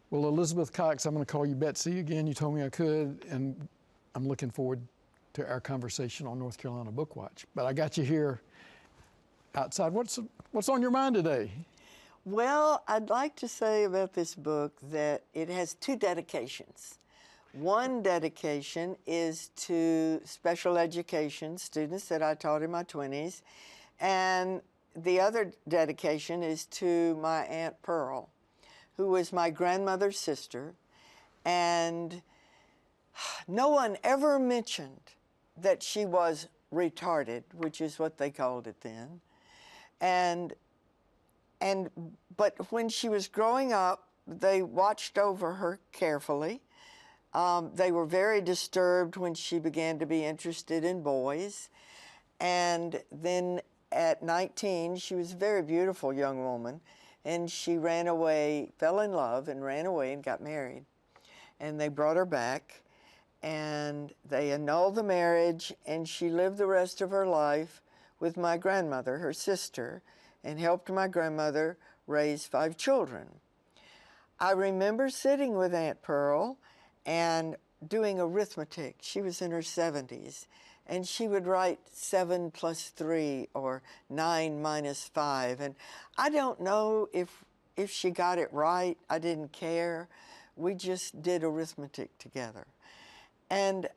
Well, Elizabeth Cox, I'm going to call you Betsy again. You told me I could, and I'm looking forward to our conversation on North Carolina Bookwatch. But I got you here outside. What's on your mind today? Well, I'd like to say about this book that it has two dedications. One dedication is to special education students that I taught in my 20s, and the other dedication is to my Aunt Pearl, who was my grandmother's sister, and no one ever mentioned that she was retarded, which is what they called it then. But when she was growing up, they watched over her carefully. They were very disturbed when she began to be interested in boys. And then at 19, she was a very beautiful young woman, and she ran away, fell in love and ran away and got married. And they brought her back, and they annulled the marriage, and she lived the rest of her life with my grandmother, her sister, and helped my grandmother raise 5 children. I remember sitting with Aunt Pearl and doing arithmetic. She was in her 70s, and she would write 7 plus 3 or 9 minus 5. And I don't know if she got it right. I didn't care. We just did arithmetic together. And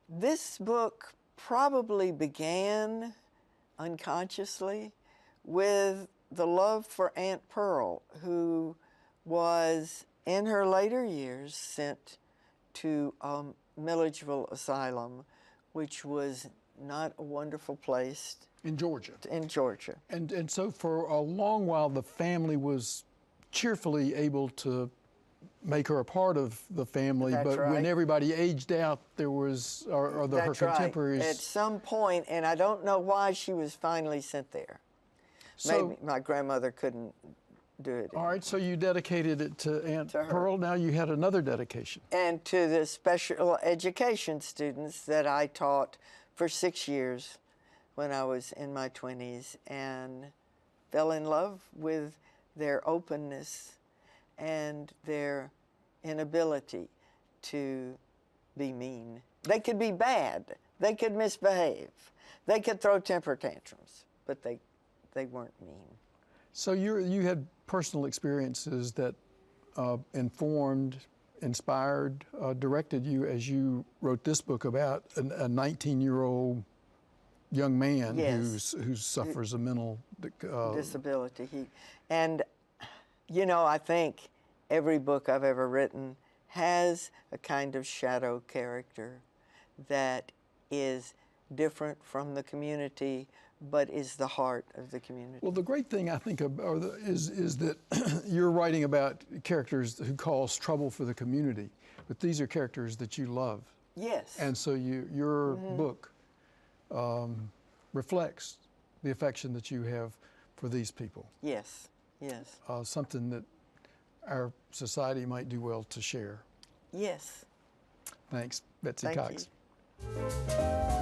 this book probably began unconsciously with the love for Aunt Pearl, who was in her later years sent to Milledgeville Asylum, which was not a wonderful place. In Georgia. In Georgia. And so for a long while, the family was cheerfully able to make her a part of the family. That's but right. When everybody aged out, there was, or her contemporaries. Right. At some point, and I don't know why she was finally sent there. So, maybe my grandmother couldn't do it. All right, so you dedicated it to Aunt Pearl. Now you had another dedication. And to the special education students that I taught for 6 years when I was in my 20s, and fell in love with their openness and their inability to be mean. They could be bad. They could misbehave. They could throw temper tantrums, but they weren't mean. So you had personal experiences that informed, inspired, directed you as you wrote this book about a 19-year-old young man who suffers a mental disability. And you know, I think every book I've ever written has a kind of shadow character that is different from the community, but is the heart of the community. Well, the great thing I think is that you're writing about characters who cause trouble for the community, but these are characters that you love. Yes. And so your book reflects the affection that you have for these people. Yes, yes. Something that our society might do well to share. Yes. Thanks, Betsy Thank Cox. You.